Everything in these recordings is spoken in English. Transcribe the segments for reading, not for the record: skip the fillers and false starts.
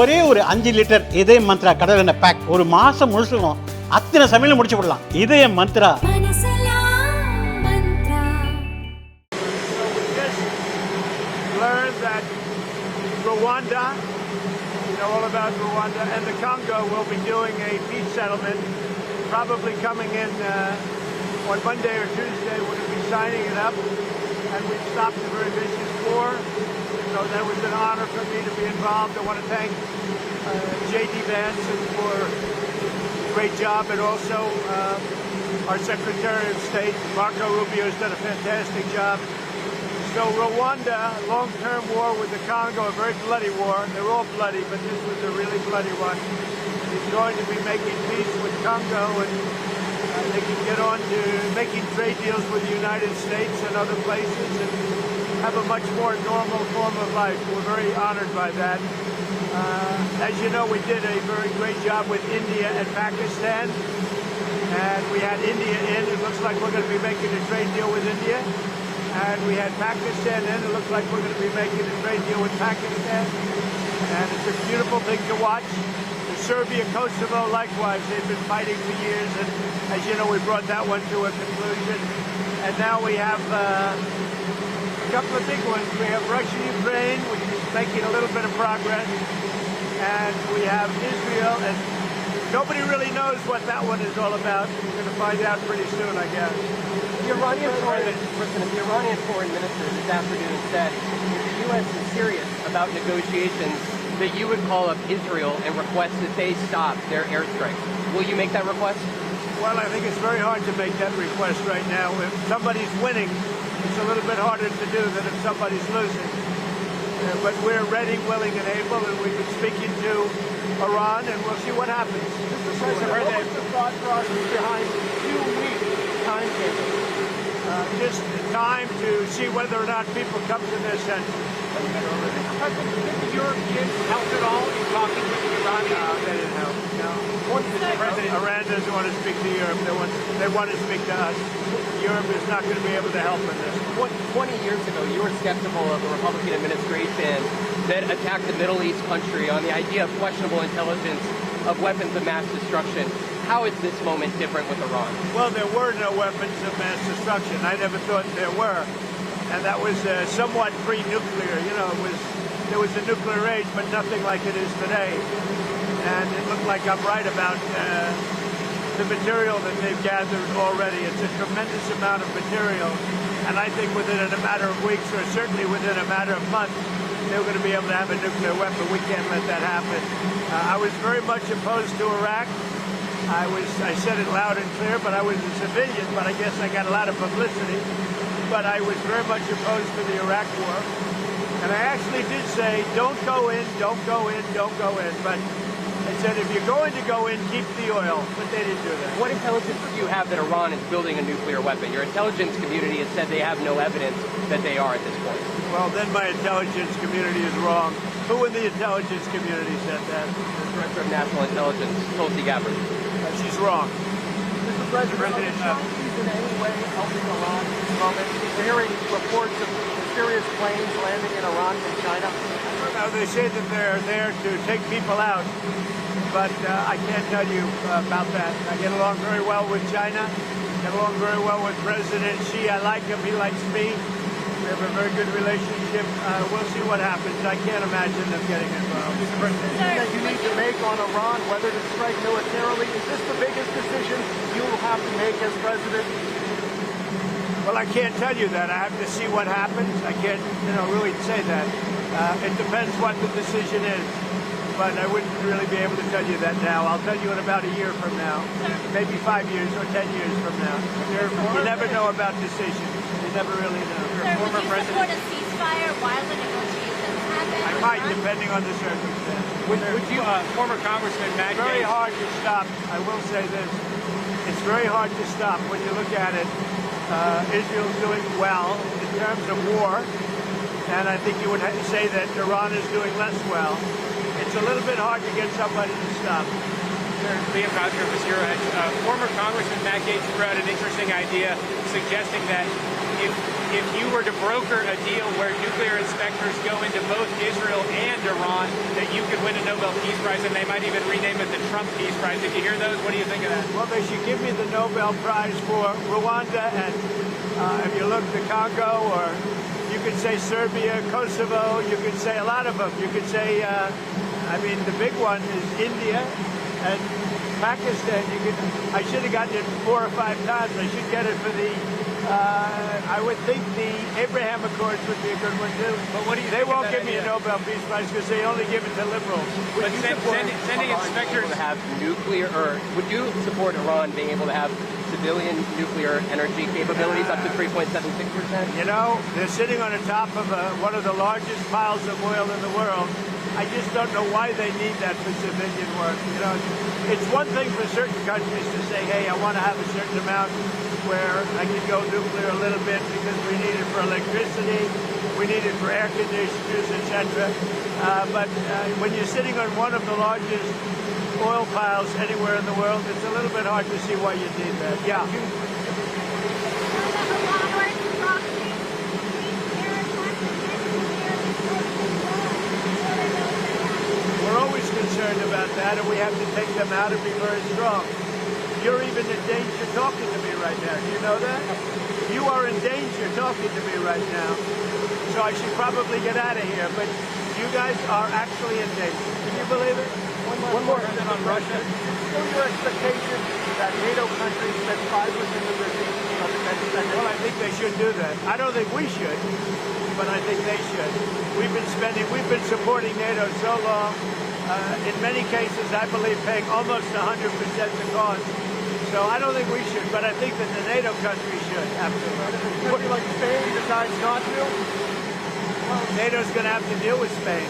ஒரே ஒரு 5 லிட்டர் இதய மந்த்ரா கடல் எண்ணெய் பேக் ஒரு மாசம் முழுசுக்கும் அத்தனை சமையல முடிச்சு விடலாம். இதய Mantra. Rwanda, you know all about Rwanda, and the Congo will be doing a peace settlement, probably coming in on Monday or Tuesday. We're going to be signing it up, and we've stopped a very vicious war. So that was an honor for me to be involved. I want to thank J.D. Vance for a great job, and also our Secretary of State, Marco Rubio, has done a fantastic job. So Rwanda, long-term war with the Congo, a very bloody war. They're all bloody, but this was a really bloody one. He's going to be making peace with Congo, and they can get on to making trade deals with the United States and other places and have a much more normal form of life. We're very honored by that. As you know, we did a very great job with India and Pakistan, and we had India in. It looks like we're going to be making a trade deal with India. And we had Pakistan in. It looks like we're going to be making a trade deal with Pakistan. And it's a beautiful thing to watch. The Serbia, Kosovo, likewise, they've been fighting for years. And as you know, we brought that one to a conclusion. And now we have a couple of big ones. We have Russia, Ukraine, which is making a little bit of progress. And we have Israel. And nobody really knows what that one is all about. We're going to find out pretty soon, I guess. The Iranian foreign minister this afternoon said if the U.S. is serious about negotiations, that you would call up Israel and request that they stop their airstrikes. Will you make that request? Well, I think it's very hard to make that request right now. If somebody's winning, it's a little bit harder to do than if somebody's losing. But we're ready, willing, and able, and we've been speaking to Iran, and we'll see what happens. Mr. President, what was the thought process behind 2-week timetable? Just time to see whether or not people come to their senses. Mr. President, did the Europeans help at all in talking with the Iranians? No, they didn't help. No. Mr. President, Iran doesn't want to speak to Europe. They want to speak to us. Europe is not going to be able to help in this. 20 years ago, you were skeptical of the Republican administration that attacked the Middle East country on the idea of questionable intelligence of weapons of mass destruction. How is this moment different with Iran? Well, there were no weapons of mass destruction. I never thought there were. And that was somewhat pre-nuclear. You know, there was a nuclear age, but nothing like it is today. And it looked like I'm right about the material that they've gathered already. It's a tremendous amount of material. And I think within a matter of weeks, or certainly within a matter of months, they're going to be able to have a nuclear weapon. We can't let that happen. I was very much opposed to Iraq. I said it loud and clear, but I was a civilian, but I guess I got a lot of publicity. But I was very much opposed to the Iraq war. And I actually did say, don't go in, don't go in, don't go in. But I said, if you're going to go in, keep the oil. But they didn't do that. What intelligence do you have that Iran is building a nuclear weapon? Your intelligence community has said they have no evidence that they are at this point. Well, then my intelligence community is wrong. Who in the intelligence community said that? The Director of National Intelligence, Tulsi Gabbard. She's wrong. Mr. President, are the Chinese in any way helping Iran at this moment? We're hearing reports of mysterious planes landing in Iran from China. Now, they say that they're there to take people out, but I can't tell you about that. I get along very well with China, get along very well with President Xi. I like him, he likes me. We have a very good relationship. We'll see what happens. I can't imagine them getting involved. Mr. President, that you need to make on Iran, whether to strike militarily, is this the biggest decision you will have to make as president? Well, I can't tell you that. I have to see what happens. I can't, really say that. It depends what the decision is. But I wouldn't really be able to tell you that now. I'll tell you in about a year from now, maybe 5 years or 10 years from now. You never know about decisions. You never really know. Sir, would you support a ceasefire while the negotiations happen? I might, depending on the circumstance. Would you, former Congressman Matt It's very hard to stop. I will say this. It's very hard to stop when you look at it. Israel's doing well in terms of war. And I think you would say that Iran is doing less well. It's a little bit hard to get somebody to stop. Liam Gosger was here. Former Congressman Matt Gaetz threw out an interesting idea suggesting that if you were to broker a deal where nuclear inspectors go into both Israel and Iran, that you could win a Nobel Peace Prize, and they might even rename it the Trump Peace Prize. Did you hear those? What do you think of that? Well, they should give me the Nobel Prize for Rwanda and if you look the Congo, or you could say Serbia, Kosovo, you could say a lot of them. You could say, I mean, the big one is India and Pakistan. I should have gotten it 4 or 5 times. I should get it for the, I would think the Abraham Accords would be a good one too. But what do you They think of won't that give me a idea? Nobel Peace Prize because they only give it to liberals. But sending inspectors to have have nuclear, or would you support Iran being able to have civilian nuclear energy capabilities up to 3.76%? You know, they're sitting on the top of one of the largest piles of oil in the world. I just don't know why they need that for civilian work. You know, it's one thing for certain countries to say, hey, I want to have a certain amount where I can go nuclear a little bit because we need it for electricity, we need it for air conditioners, etc. But when you're sitting on one of the largest oil piles anywhere in the world, it's a little bit hard to see why you need that. Yeah. We're always concerned about that, and we have to take them out and be very strong. You're even in danger talking to me right now. Do you know that? You are in danger talking to me right now. So I should probably get out of here, but you guys are actually in danger. Can you believe it? One more thing on Russia. Still your expectation that NATO countries spend 5% of their GDP on defense spending? Well, I think they should do that. I don't think we should, but I think they should. We've been supporting NATO so long. In many cases, I believe paying almost 100% the cost. So I don't think we should, but I think that the NATO countries should, absolutely. Would you like Spain decides not to? Well, NATO's going to have to deal with Spain.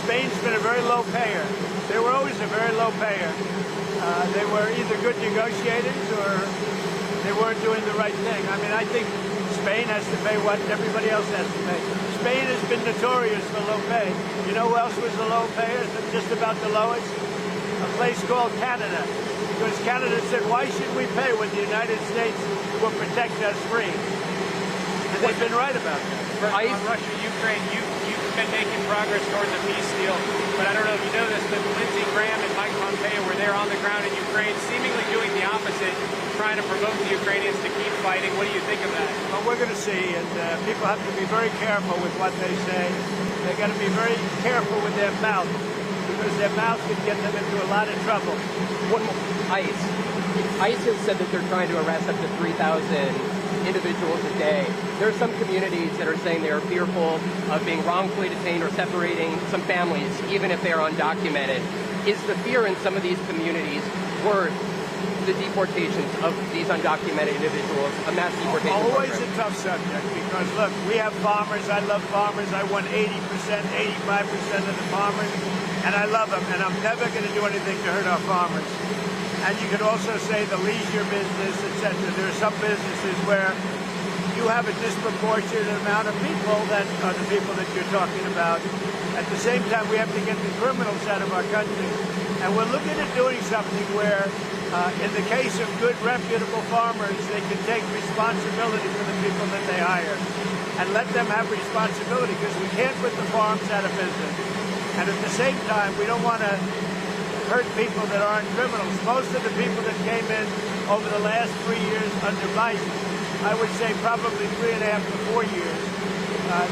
Spain's been a very low payer. They were always a very low payer. They were either good negotiators or they weren't doing the right thing. I mean, I think Spain has to pay what everybody else has to pay. Spain has been notorious for low pay. You know who else was the low payer, just about the lowest? A place called Canada. Because Canada said, why should we pay when the United States will protect us free? And they've been right about that. On Russia, Ukraine, you've been making progress towards a peace deal, but I don't know if you know this, but Lindsey Graham and Mike Pompeo were there on the ground in Ukraine, seemingly doing the opposite, trying to provoke the Ukrainians to keep fighting. What do you think of that? Well, we're going to see, and people have to be very careful with what they say. They've got to be very careful with their mouth, because their mouth can get them into a lot of trouble. One more. ICE has said that they're trying to arrest up to 3,000 individuals a day. There are some communities that are saying they are fearful of being wrongfully detained or separating some families, even if they are undocumented. Is the fear in some of these communities worth the deportations of these undocumented individuals, a mass deportation Always program? a tough subject, because look, we have farmers. I love farmers. I won 80%, 85% of the farmers, and I love them, and I'm never going to do anything to hurt our farmers. And you could also say the leisure business, etc. There are some businesses where you have a disproportionate amount of people that are the people that you're talking about. At the same time, we have to get the criminals out of our country. And we're looking at doing something where, in the case of good, reputable farmers, they can take responsibility for the people that they hire and let them have responsibility, because we can't put the farms out of business. And at the same time, we don't want to hurt people that aren't criminals. Most of the people that came in over the last 3 years under Biden, I would say probably 3.5 to 4 years,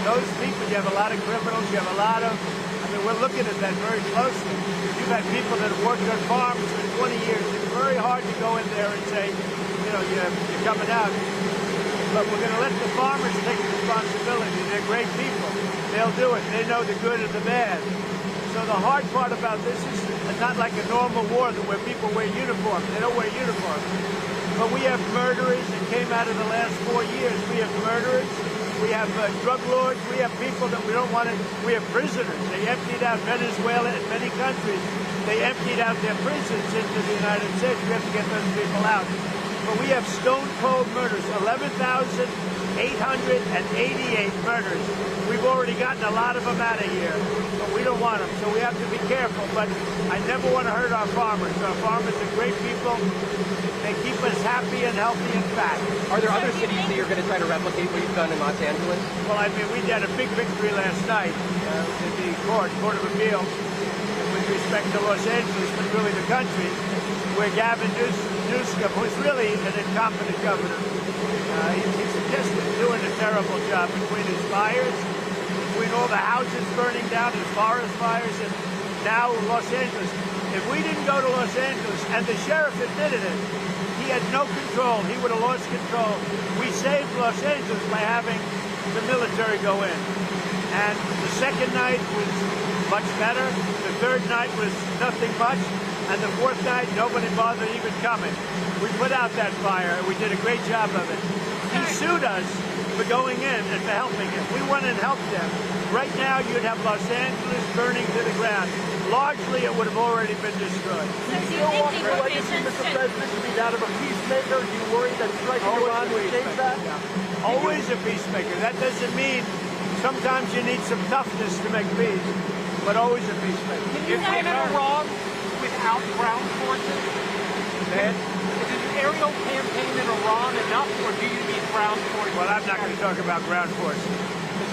those people, you have a lot of criminals, you have a lot of, I mean, we're looking at that very closely. You've had people that have worked on farms for 20 years. It's very hard to go in there and say, you know, you're coming out. But we're going to let the farmers take responsibility. They're great people. They'll do it. They know the good and the bad. So the hard part about this is not like a normal war where people wear uniforms. They don't wear uniforms. But we have murderers that came out of the last 4 years. We have murderers. We have drug lords. We have people that we don't want to. We have prisoners. They emptied out Venezuela and many countries. They emptied out their prisons into the United States. We have to get those people out. but we have stone cold murders, 11,888 murders. We've already gotten a lot of them out of here, but we don't want them, so we have to be careful. But I never want to hurt our farmers. Our farmers are great people. They keep us happy and healthy and fat. Are there other cities that you're going to try to replicate what you've done in Los Angeles? Well, I mean, we had a big victory last night in the Court of Appeals with respect to Los Angeles, but really the country, where Gavin Newsom, who's really an incompetent governor, he's just doing a terrible job between his fires, between all the houses burning down, his forest fires, and now Los Angeles. If we didn't go to Los Angeles, and the sheriff admitted it, he had no control. He would have lost control. We saved Los Angeles by having the military go in. And the second night was much better. The third night was nothing much. And the fourth night, nobody bothered even coming. We put out that fire, and we did a great job of it. He sued us for going in and for helping him. We went and helped them. Right now, you'd have Los Angeles burning to the ground. Largely, it would have already been destroyed. So do you You think want your legacy, deportations Mr. should... President, to be that of a peacemaker? Do you worry that striking Iran would change that? Always a peacemaker. That doesn't mean sometimes you need some toughness to make peace, but always a peacemaker. Can you win in Iran without ground forces? Man, Is an aerial campaign in Iran enough, or do you need ground forces? well, I'm not going to talk about ground forces.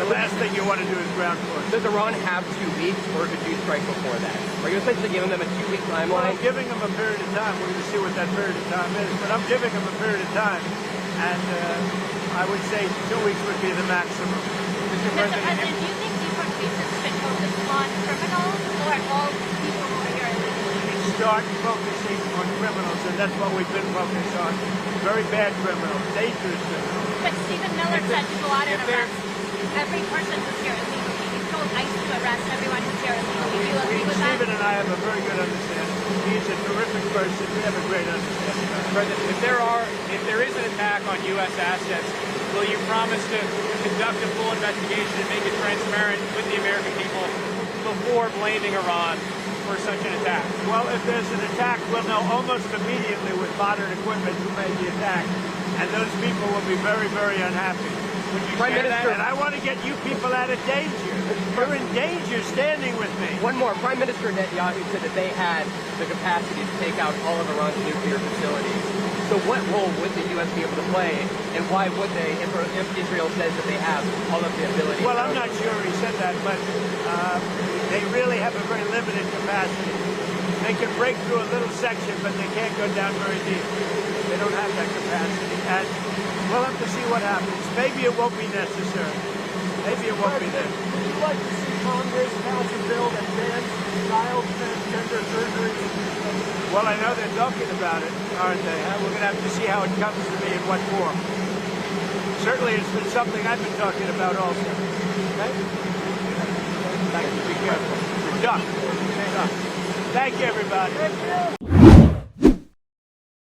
The last thing you want to do is ground forces. Does Iran have 2 weeks, or could you strike before that? Are you essentially giving them a 2-week Well, timeline? I'm giving them a period of time. We're going to see what that period of time is, but I'm giving them a period of time. And I would say 2 weeks would be the maximum. Mr. President, do you think deportations should focus on criminals or all people who are here illegally? Start focusing on criminals, and that's what we've been focused on. Very bad criminals, dangerous criminals. But Stephen Miller said to go out and arrest every person who's here illegally. He told ICE to arrest everyone who's here illegally. Do you agree with that? Stephen and I have a very good understanding. He's a terrific person. We have a great understanding. President, if there is an attack on U.S. assets, will you promise to conduct a full investigation and make it transparent with the American people before blaming Iran for such an attack? Well, if there's an attack, we'll know almost immediately with modern equipment who made the attack. And those people will be very, very unhappy. Would you Prime share that? Minister- And I want to get you people out of danger. You're in danger standing with me. One more. Prime Minister Netanyahu said that they had the capacity to take out all of Iran's nuclear facilities. So what role would the U.S. be able to play, and why would they, if Israel says that they have all of the ability? Well, I'm not sure he said that, but they really have a very limited capacity. They can break through a little section, but they can't go down very deep. They don't have that capacity. And we'll have to see what happens. Maybe it won't be necessary. Maybe it won't be necessary. Would you like to see Congress pass a bill that bans child transgender surgery? Well, I know they're talking about it, aren't they? We're going to have to see how it comes to me in what form. Certainly, it's been something I've been talking about also. Okay? Thank you. Be careful. Duck. Duck. Thank you, everybody.